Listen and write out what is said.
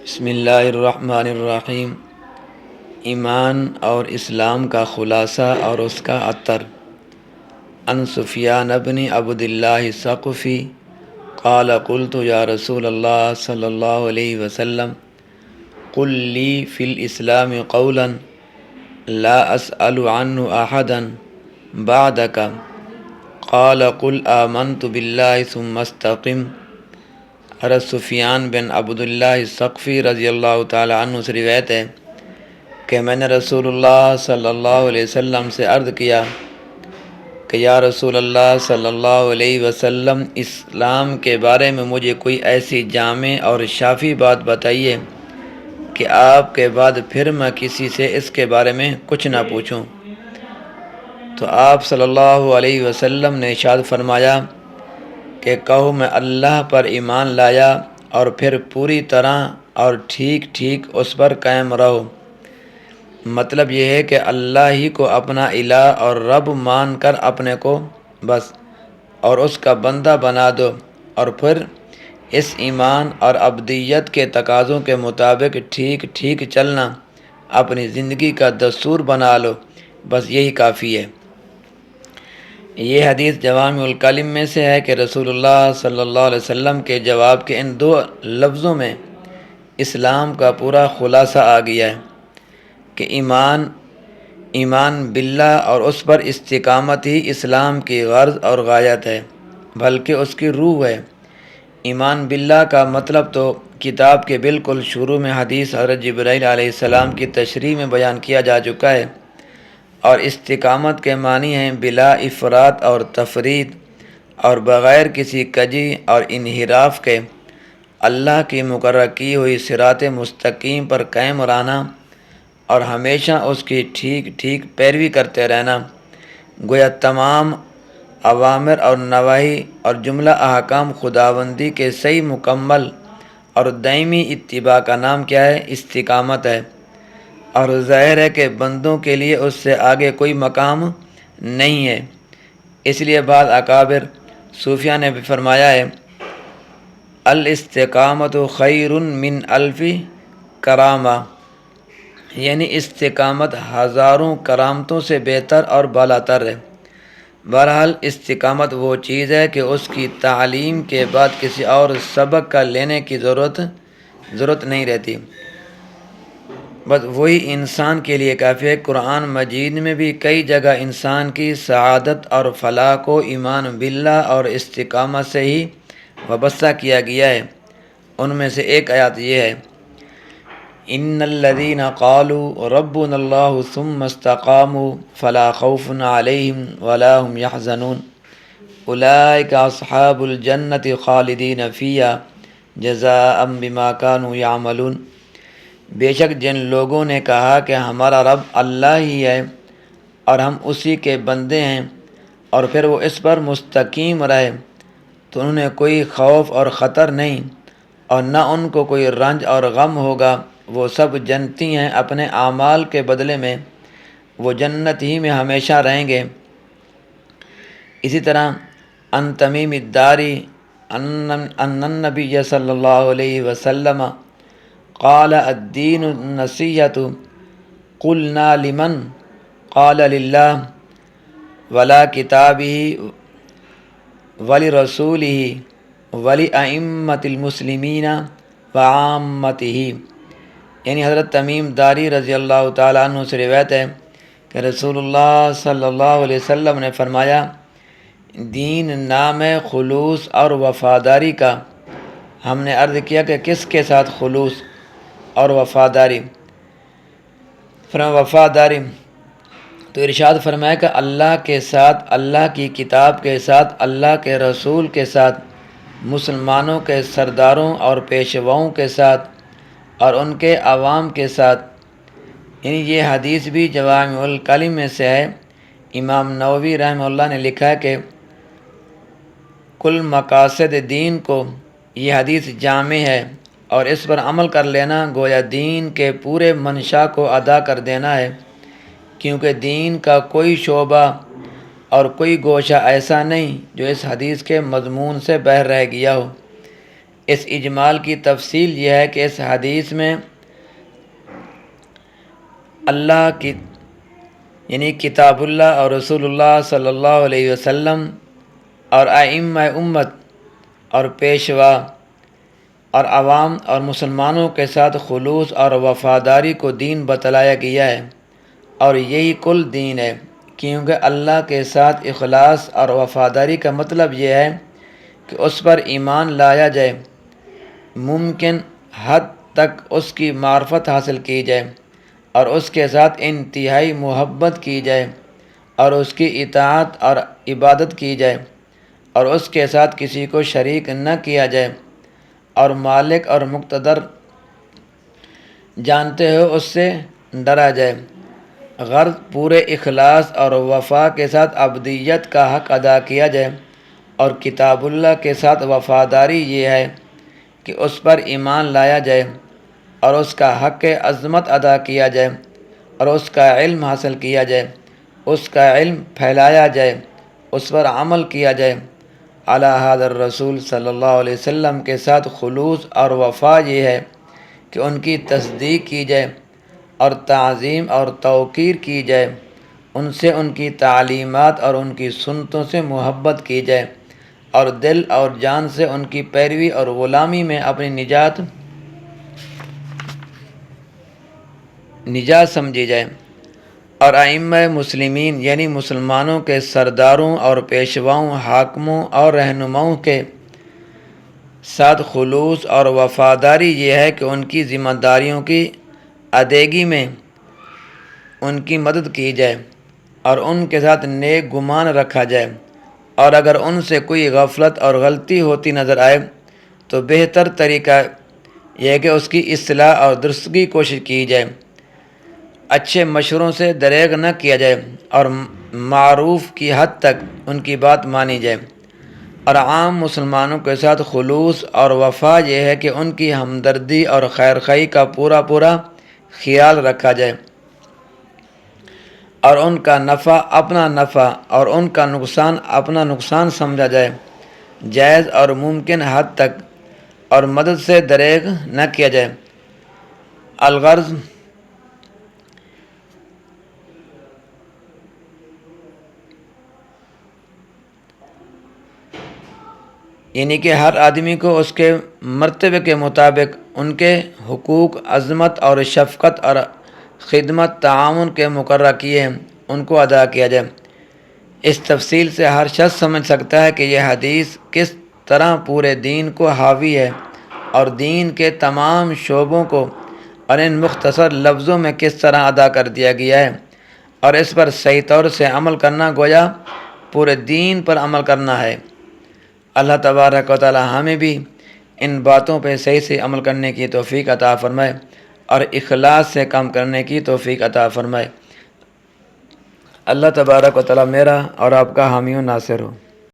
بسم اللہ الرحمن الرحیم۔ ایمان اور اسلام کا خلاصہ اور اس کا اثر۔ عن سفیان بن عبد اللہ ثقفی قال قلت یا رسول اللہ صلی اللہ علیہ وسلم قل لی فی الاسلام قولا لا اسأل عنہ احدا بعدک قال قل آمنت باللہ ثم استقم۔ حضرت سفیان بن عبد اللہ ثقفی رضی اللہ تعالیٰ عنہ سے روایت ہے کہ میں نے رسول اللہ صلی اللہ علیہ وسلم سے عرض کیا کہ یا رسول اللہ صلی اللہ علیہ وسلم، اسلام کے بارے میں مجھے کوئی ایسی جامع اور شافی بات بتائیے کہ آپ کے بعد پھر میں کسی سے اس کے بارے میں کچھ نہ پوچھوں۔ تو آپ صلی اللہ علیہ وسلم نے ارشاد فرمایا کہ کہو میں اللہ پر ایمان لایا اور پھر پوری طرح اور ٹھیک اس پر قائم رہو۔ مطلب یہ ہے کہ اللہ ہی کو اپنا الہ اور رب مان کر اپنے کو بس اور اس کا بندہ بنا دو، اور پھر اس ایمان اور عبدیت کے تقاضوں کے مطابق ٹھیک چلنا اپنی زندگی کا دستور بنا لو، بس یہی کافی ہے۔ یہ حدیث جوامع الکلم میں سے ہے کہ رسول اللہ صلی اللہ علیہ وسلم کے جواب کے ان دو لفظوں میں اسلام کا پورا خلاصہ آ گیا ہے کہ ایمان باللہ اور اس پر استقامت ہی اسلام کی غرض اور غایت ہے، بلکہ اس کی روح ہے۔ ایمان باللہ کا مطلب تو کتاب کے بالکل شروع میں حدیث حضرت جبرائیل علیہ السلام کی تشریح میں بیان کیا جا چکا ہے، اور استقامت کے معنی ہیں بلا افراط اور تفرید اور بغیر کسی کجی اور انحراف کے اللہ کی مقرر کی ہوئی صراط مستقیم پر قائم رہنا اور ہمیشہ اس کی ٹھیک پیروی کرتے رہنا۔ گویا تمام اوامر اور نواہی اور جملہ احکام خداوندی کے صحیح مکمل اور دائمی اتباع کا نام کیا ہے؟ استقامت ہے، اور ظاہر ہے کہ بندوں کے لیے اس سے آگے کوئی مقام نہیں ہے۔ اس لیے بعض اکابر صوفیہ نے بھی فرمایا ہے الاستقامت خیر من الف کرامہ، یعنی استقامت ہزاروں کرامتوں سے بہتر اور بالاتر ہے۔ بہرحال استقامت وہ چیز ہے کہ اس کی تعلیم کے بعد کسی اور سبق کا لینے کی ضرورت نہیں رہتی، بس وہی انسان کے لیے کافی ہے۔ قرآن مجید میں بھی کئی جگہ انسان کی سعادت اور فلاح کو ایمان باللہ اور استقامت سے ہی وابستہ کیا گیا ہے۔ ان میں سے ایک آیات یہ ہے ان الذین قالوا ربنا اللہ ثم استقاموا فلا خوف علیہم ولا هم يحزنون اولئک اصحاب الجنۃ خالدین فیہا جزاء بما كانوا یعملون۔ بے شک جن لوگوں نے کہا کہ ہمارا رب اللہ ہی ہے اور ہم اسی کے بندے ہیں، اور پھر وہ اس پر مستقیم رہے، تو انہوں نے کوئی خوف اور خطر نہیں، اور نہ ان کو کوئی رنج اور غم ہوگا۔ وہ سب جنتی ہیں، اپنے اعمال کے بدلے میں وہ جنت ہی میں ہمیشہ رہیں گے۔ اسی طرح عن تمیم الداری ان النبی صلی اللہ علیہ وسلم قال الدین النصیحۃ قلنا لمن قال للہ ولا کتابہ ولرسولہ ولأئمۃ المسلمین وعامتہ، یعنی حضرت تمیم داری رضی اللہ تعالیٰ عنہ سے روایت ہے کہ رسول اللہ صلی اللہ علیہ وسلم نے فرمایا دین نام ہے خلوص اور وفاداری کا۔ ہم نے عرض کیا کہ کس کے ساتھ خلوص اور وفاداری؟ وفاداری تو ارشاد فرمایا کہ اللہ کے ساتھ، اللہ کی کتاب کے ساتھ، اللہ کے رسول کے ساتھ، مسلمانوں کے سرداروں اور پیشواؤں کے ساتھ اور ان کے عوام کے ساتھ۔ یعنی یہ حدیث بھی جوامع الکلم میں سے ہے۔ امام نووی رحمہ اللہ نے لکھا ہے کہ کل مقاصد دین کو یہ حدیث جامع ہے، اور اس پر عمل کر لینا گویا دین کے پورے منشا کو ادا کر دینا ہے، کیونکہ دین کا کوئی شعبہ اور کوئی گوشہ ایسا نہیں جو اس حدیث کے مضمون سے باہر رہ گیا ہو۔ اس اجمال کی تفصیل یہ ہے کہ اس حدیث میں اللہ کی یعنی کتاب اللہ اور رسول اللہ صلی اللہ علیہ وسلم اور ائمہ امت اور پیشوا اور عوام اور مسلمانوں کے ساتھ خلوص اور وفاداری کو دین بتلایا گیا ہے، اور یہی کل دین ہے، کیونکہ اللہ کے ساتھ اخلاص اور وفاداری کا مطلب یہ ہے کہ اس پر ایمان لایا جائے، ممکن حد تک اس کی معرفت حاصل کی جائے اور اس کے ساتھ انتہائی محبت کی جائے اور اس کی اطاعت اور عبادت کی جائے اور اس کے ساتھ کسی کو شریک نہ کیا جائے اور مالک اور مقتدر جانتے ہوئے اس سے ڈرا جائے، غرض پورے اخلاص اور وفا کے ساتھ عبدیت کا حق ادا کیا جائے، اور کتاب اللہ کے ساتھ وفاداری یہ ہے کہ اس پر ایمان لایا جائے اور اس کا حق عظمت ادا کیا جائے اور اس کا علم حاصل کیا جائے، اس کا علم پھیلایا جائے، اس پر عمل کیا جائے۔ اعلیٰ حضرت رسول صلی اللہ علیہ وسلم کے ساتھ خلوص اور وفا یہ ہے کہ ان کی تصدیق کی جائے اور تعظیم اور توقیر کی جائے، ان سے ان کی تعلیمات اور ان کی سنتوں سے محبت کی جائے اور دل اور جان سے ان کی پیروی اور غلامی میں اپنی نجات سمجھی جائے، اور ائمہ مسلمین یعنی مسلمانوں کے سرداروں اور پیشواؤں، حاکموں اور رہنماؤں کے ساتھ خلوص اور وفاداری یہ ہے کہ ان کی ذمہ داریوں کی ادائیگی میں ان کی مدد کی جائے اور ان کے ساتھ نیک گمان رکھا جائے، اور اگر ان سے کوئی غفلت اور غلطی ہوتی نظر آئے تو بہتر طریقہ یہ ہے کہ اس کی اصلاح اور درستگی کی کوشش کی جائے، اچھے مشوروں سے دریغ نہ کیا جائے اور معروف کی حد تک ان کی بات مانی جائے، اور عام مسلمانوں کے ساتھ خلوص اور وفا یہ ہے کہ ان کی ہمدردی اور خیرخواہی کا پورا خیال رکھا جائے اور ان کا نفع اپنا نفع اور ان کا نقصان اپنا نقصان سمجھا جائے، جائز اور ممکن حد تک، اور مدد سے دریغ نہ کیا جائے۔ الغرض یعنی کہ ہر آدمی کو اس کے مرتبے کے مطابق ان کے حقوق، عظمت اور شفقت اور خدمت تعاون کے مقررہ کیے ہیں ان کو ادا کیا جائے۔ اس تفصیل سے ہر شخص سمجھ سکتا ہے کہ یہ حدیث کس طرح پورے دین کو حاوی ہے اور دین کے تمام شعبوں کو اور ان مختصر لفظوں میں کس طرح ادا کر دیا گیا ہے، اور اس پر صحیح طور سے عمل کرنا گویا پورے دین پر عمل کرنا ہے۔ اللہ تبارک و تعالی ہمیں بھی ان باتوں پہ صحیح سے عمل کرنے کی توفیق عطا فرمائے اور اخلاص سے کام کرنے کی توفیق عطا فرمائے۔ اللہ تبارک و تعالی میرا اور آپ کا حامی و ناصر ہو۔